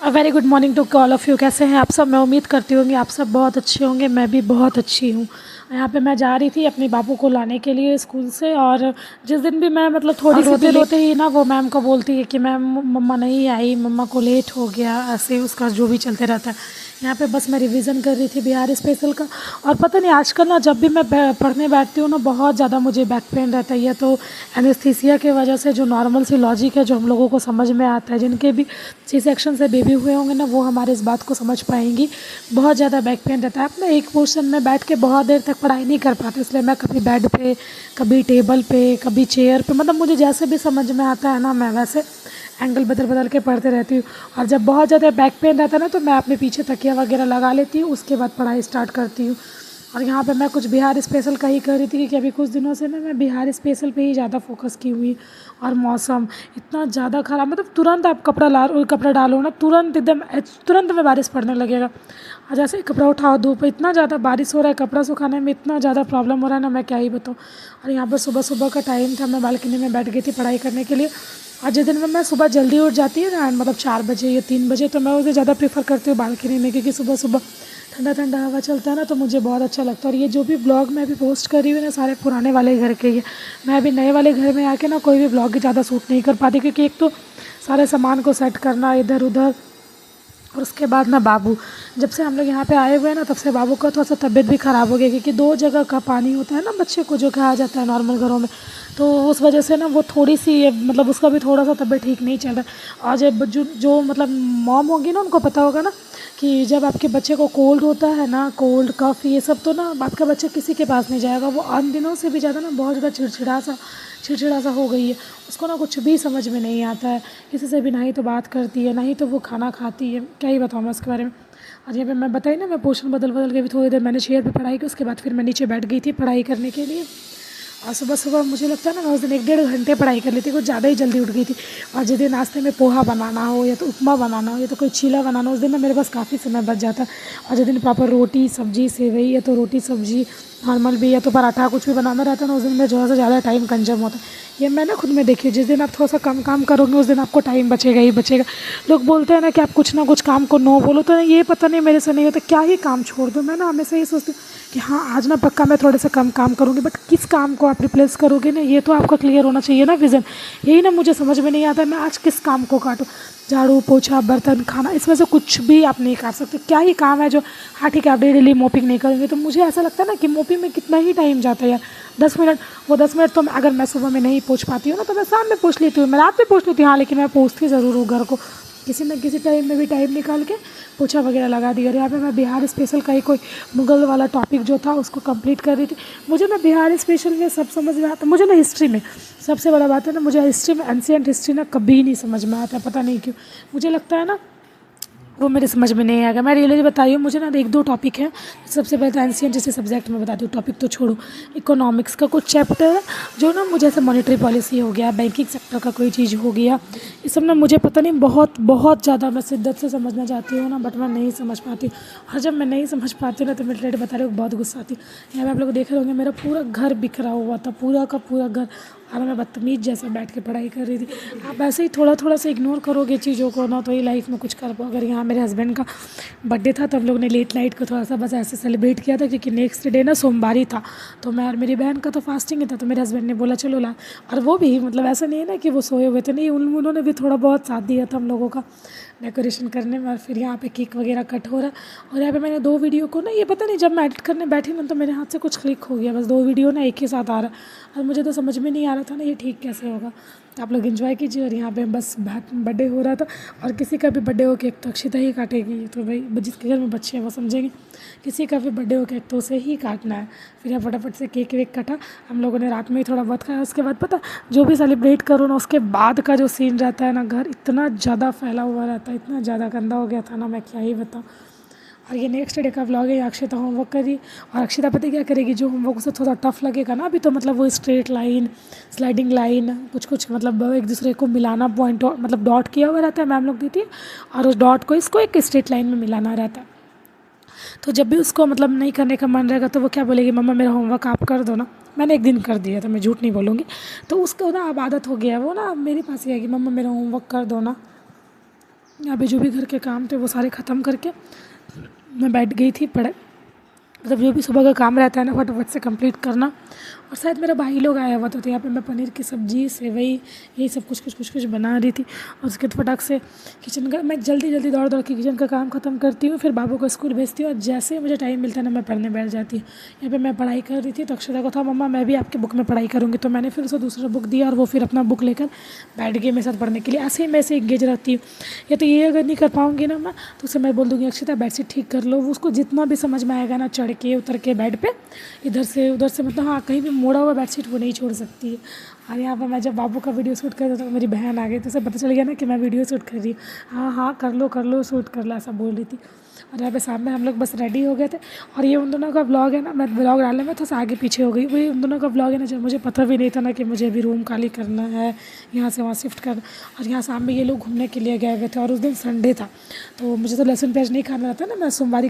Very good morning to all of you. कैसे हैं आप सब? मैं उम्मीद करती हूँ कि आप सब बहुत अच्छे होंगे। मैं भी बहुत अच्छी हूँ। यहाँ पे मैं जा रही थी अपने बाबू को लाने के लिए स्कूल से, और जिस दिन भी मैं मतलब थोड़ी सी रोते रोते ही ना वो मैम को बोलती है कि मैम मम्मा नहीं आई, मम्मा को लेट हो गया, ऐसे ही उसका जो भी चलते रहता है। यहाँ पे बस मैं रिवीजन कर रही थी बिहार स्पेशल का। और पता नहीं आजकल ना जब भी मैं पढ़ने बैठती हूँ ना बहुत ज़्यादा मुझे बैक पेन रहता है। ये तो एनेस्थीसिया की वजह से जो नॉर्मल सी लॉजिक है जो हम लोगों को समझ में आता है, जिनके भी सी सेक्शन से बेबी हुए होंगे ना वो हमारे इस बात को समझ पाएंगी। बहुत ज़्यादा बैक पेन रहता है। आप ना एक पोर्शन में बैठ के बहुत देर तक पढ़ाई नहीं कर पाते, इसलिए मैं कभी बेड पे, कभी टेबल पे, कभी चेयर पे, मतलब मुझे जैसे भी समझ में आता है ना मैं वैसे एंगल बदल बदल के पढ़ते रहती हूँ। और जब बहुत ज़्यादा बैक पेन रहता है ना तो मैं अपने पीछे तकिया वगैरह लगा लेती हूँ, उसके बाद पढ़ाई स्टार्ट करती हूँ। और यहाँ पे मैं कुछ बिहार स्पेशल का ही कर रही थी क्योंकि अभी कुछ दिनों से ना मैं बिहार स्पेशल पे ही ज़्यादा फोकस की हुई। और मौसम इतना ज़्यादा ख़राब, मतलब तुरंत आप कपड़ा डालो ना तुरंत एकदम तुरंत में बारिश पड़ने लगेगा। और जैसे ही कपड़ा उठाओ धूप, इतना ज़्यादा बारिश हो रहा है, कपड़ा सुखाने में इतना ज़्यादा प्रॉब्लम हो रहा है ना मैं क्या ही बताऊँ। और यहाँ पर सुबह सुबह का टाइम था, मैं बालकनी में बैठ गई थी पढ़ाई करने के लिए। और जिस दिन में मैं सुबह जल्दी उठ जाती है ना, मतलब 4 बजे या 3 बजे, तो मैं उसे ज़्यादा प्रेफर करती हूँ बालकनी में, क्योंकि सुबह सुबह ठंडा ठंडा हवा चलता है ना तो मुझे बहुत अच्छा लगता है। और ये जो भी ब्लॉग मैं अभी पोस्ट कर रही हूँ ना सारे पुराने वाले घर के ही है। मैं अभी नए वाले घर में आके ना कोई भी ब्लॉग ही ज़्यादा शूट नहीं कर पाती, क्योंकि एक तो सारे सामान को सेट करना इधर उधर, और उसके बाद ना बाबू, जब से हम लोग यहाँ पे आए हुए हैं ना तब से बाबू का थोड़ा सा तबीयत भी ख़राब हो गया, क्योंकि 2 जगह का पानी होता है ना बच्चे को जो कहा जाता है नॉर्मल घरों में। तो उस वजह से ना वो थोड़ी सी मतलब उसका भी थोड़ा सा तबीयत ठीक नहीं चल रहा है। और जब जो मतलब मॉम होगी ना उनको पता होगा ना कि जब आपके बच्चे को कोल्ड होता है ना, कोल्ड कफ ये सब, तो ना आपका बच्चा किसी के पास नहीं जाएगा। वो आम दिनों से भी ज़्यादा ना बहुत ज़्यादा चिड़चिड़ा सा हो गई है। उसको ना कुछ भी समझ में नहीं आता है, किसी से भी ना ही तो बात करती है, ना ही तो वो खाना खाती है। क्या ही बताऊँ मैं उसके बारे में। और यहाँ पे मैं बताई ना मैं पोर्शन बदल बदल के भी थोड़ी देर मैंने चेयर पे पढ़ाई की, उसके बाद फिर मैं नीचे बैठ गई थी पढ़ाई करने के लिए। और सुबह सुबह मुझे लगता है ना मैं उस दिन 1-1.5 घंटे पढ़ाई कर लेती, कुछ ज़्यादा ही जल्दी उठ गई थी। और जिस दिन नाश्ते में पोहा बनाना हो या तो उपमा बनाना हो या तो कोई चीला बनाना हो, उस दिन ना मेरे पास काफ़ी समय बच जाता है। और जिस दिन प्रॉपर रोटी सब्जी सेवई या तो रोटी सब्जी नॉर्मल भी या तो पराठा कुछ भी बनाना रहता है ना, उस दिन में ज़्यादा से ज़्यादा टाइम कंज्यूम होता है। ये मैं ना खुद में देखी हूँ, जिस दिन आप थोड़ा सा कम काम करोगे उस दिन आपको टाइम बचेगा ही बचेगा। लोग बोलते हैं ना कि आप कुछ ना कुछ काम को नो बोलो, तो ये पता नहीं मेरे से नहीं होता, क्या ही काम छोड़ दो। मैं ना हमेशा ये सोचती हूँ कि हाँ आज ना पक्का मैं थोड़े से कम काम करूँगी, बट किस काम को आप रिप्लेस करोगे ना ये तो आपका क्लियर होना चाहिए ना विज़न। यही ना मुझे समझ में नहीं आता मैं आज किस काम को काटूँ। झाड़ू पोछा बर्तन खाना, इसमें से कुछ भी आप नहीं काट सकते। क्या ही काम है जो, हाँ ठीक है आप डेली मोपिंग नहीं करेंगे, तो मुझे ऐसा लगता है ना कि मोपिंग में कितना ही टाइम जाता है यार, 10 मिनट। वो 10 मिनट तो अगर मैं सुबह में नहीं पोछ पाती हूँ ना तो मैं शाम में पोछ लेती हूँ, मैं रात में पोछ लेती हूँ, हाँ लेकिन मैं पोछती ज़रूर हूँ घर को किसी न किसी टाइम में भी टाइम निकाल के पोछा वगैरह लगा दिया। और यहाँ पे मैं बिहार स्पेशल का ही कोई मुगल वाला टॉपिक जो था उसको कंप्लीट कर रही थी। मुझे ना बिहार स्पेशल में सब समझ में आता, मुझे ना हिस्ट्री में सबसे बड़ा बात है ना, मुझे हिस्ट्री में एंशिएंट हिस्ट्री ना कभी नहीं समझ में आता, पता नहीं क्यों। मुझे लगता है ना वो मेरे समझ में नहीं आएगा। मैं रियली बताई हूँ, मुझे ना 1-2 टॉपिक है। सबसे पहले तो एनसीएंट जैसे सब्जेक्ट में बताती हूँ, टॉपिक तो छोड़ो। इकोनॉमिक्स का कुछ चैप्टर है जो ना मुझे ऐसे मॉनेटरी पॉलिसी हो गया, बैंकिंग सेक्टर का कोई चीज़ हो गया, ये सब ना मुझे पता नहीं बहुत बहुत ज़्यादा मैं शिद्दत से समझना चाहती हूँ ना, बट मैं नहीं समझ पाती। और जब मैं नहीं समझ पाती हूँ ना तो मैं रिलेटेड बता रही हूँ बहुत गुस्सा आती है। यहाँ पे आप लोग देख रहे होंगे मेरा पूरा घर बिखरा हुआ था, पूरा का पूरा घर, और मैं बदतमीज़ जैसा बैठ के पढ़ाई कर रही थी। आप ऐसे ही थोड़ा थोड़ा सा इग्नोर करोगे चीज़ों को ना तो ही लाइफ में कुछ कर पाओ। अगर यहाँ मेरे हस्बैंड का बर्थडे था तो हम लोग ने लेट नाइट को थोड़ा सा बस ऐसे सेलिब्रेट किया था, क्योंकि नेक्स्ट डे ना सोमवार था। तो मैं और मेरी बहन का तो फास्टिंग ही था, तो मेरे हस्बैंड ने बोला चलो ला। और वो भी मतलब ऐसा नहीं है ना कि वो सोए हुए थे, नहीं उन्होंने भी थोड़ा बहुत साथ दिया था हम लोगों का डेकोरेशन करने में। और फिर यहाँ पे केक वगैरह कट हो रहा। और यहाँ पे मैंने 2 वीडियो को ना, ये पता नहीं जब मैं एडिट करने बैठी ना तो मेरे हाथ से कुछ क्लिक हो गया, बस 2 वीडियो ना एक ही साथ आ रहा। और मुझे तो समझ में नहीं आ रहा था ना ये ठीक कैसे होगा। तो आप लोग एंजॉय कीजिए। और यहाँ पे बस बर्थडे हो रहा था, और किसी का भी बर्थडे हो केक तो अक्षिता ही काटेगी, तो भाई जिसके घर में बच्चे हैं वो समझेंगे। किसी का भी बर्थडे हो केक तो उसे ही काटना है। फिर यहाँ फटाफट से केक वेक कटा, हम लोगों ने रात में ही थोड़ा बहुत खाया। उसके बाद पता जो भी सेलिब्रेट करो ना उसके बाद का जो सीन रहता है ना, घर इतना ज़्यादा फैला हुआ रहता है, इतना ज़्यादा गंदा हो गया था ना मैं क्या ही बताऊँ। और ये नेक्स्ट डे का व्लॉग है। अक्षिता होमवर्क करी, और अक्षिता पता क्या करेगी, जो होमवर्क उसे थोड़ा टफ लगेगा ना अभी, तो मतलब वो स्ट्रेट लाइन स्लाइडिंग लाइन कुछ कुछ मतलब एक दूसरे को मिलाना, पॉइंट मतलब डॉट किया हुआ रहता है मैम लोग देती है, और उस डॉट को इसको एक स्ट्रेट लाइन में मिलाना रहता है। तो जब भी उसको मतलब नहीं करने का मन रहेगा तो वो क्या बोलेगी, मम्मा मेरा होमवर्क आप कर दो ना। मैंने एक दिन कर दिया था, मैं झूठ नहीं बोलूँगी। तो उसको ना अब आदत हो गया है, वो ना मेरे पास ही आएगी, मम्मा मेरा होमवर्क कर दो ना। यहाँ पे जो भी घर के काम थे वो सारे ख़त्म करके मैं बैठ गई थी पढ़े, मतलब जो भी सुबह का काम रहता है ना फटाफट से कंप्लीट करना। और शायद मेरा भाई लोग आया हुआ था, तो यहाँ पे मैं पनीर की सब्ज़ी, सेवई, यही सब कुछ बना रही थी। और उसके बाद फटाक से किचन का मैं जल्दी दौड़ के किचन का काम ख़त्म करती हूँ, फिर बाबू को स्कूल भेजती हूँ और जैसे ही मुझे टाइम मिलता है ना मैं पढ़ने बैठ जाती हूँ। यहाँ पे मैं पढ़ाई कर रही थी तो अक्षरा को था मम्मा मैं भी आपके बुक में पढ़ाई करूँगी, तो मैंने फिर उसे दूसरा बुक दिया और वो फिर अपना बुक लेकर बैठ गई मेरे साथ पढ़ने के लिए। ऐसे ही मैं ऐसे एंगेज रहती हूँ। या तो ये अगर नहीं कर पाऊँगी ना मैं, तो उसे मैं बोल दूँगी अक्षता बेडशीट ठीक कर लो, वो उसको जितना भी समझ में आएगा ना चढ़ के उतर के बेड पे इधर से उधर से, मतलब हाँ कहीं भी मोड़ा हुआ बेडशीट वो नहीं छोड़ सकती है। और यहाँ पर मैं जब बाबू का वीडियो शूट कर रहा था तो मेरी बहन आ गई, तो उसे पता चल गया ना कि मैं वीडियो शूट कर रही हूँ। हाँ कर लो शूट कर लो ऐसा बोल रही थी। और यहाँ पे सामने हम लोग बस रेडी हो गए थे। और ये उन दोनों का व्लॉग है ना, मैं व्लॉग डालने में थोड़ा सा आगे पीछे हो गई। वही उन दोनों का व्लॉग है ना, जब मुझे पता भी नहीं था ना कि मुझे अभी रूम खाली करना है, यहाँ से वहाँ शिफ्ट करना। और यहाँ सामने ये लोग घूमने के लिए गए हुए थे और उस दिन संडे था, तो मुझे तो लहसुन प्याज नहीं खाना रहता ना, मैं सोमवारी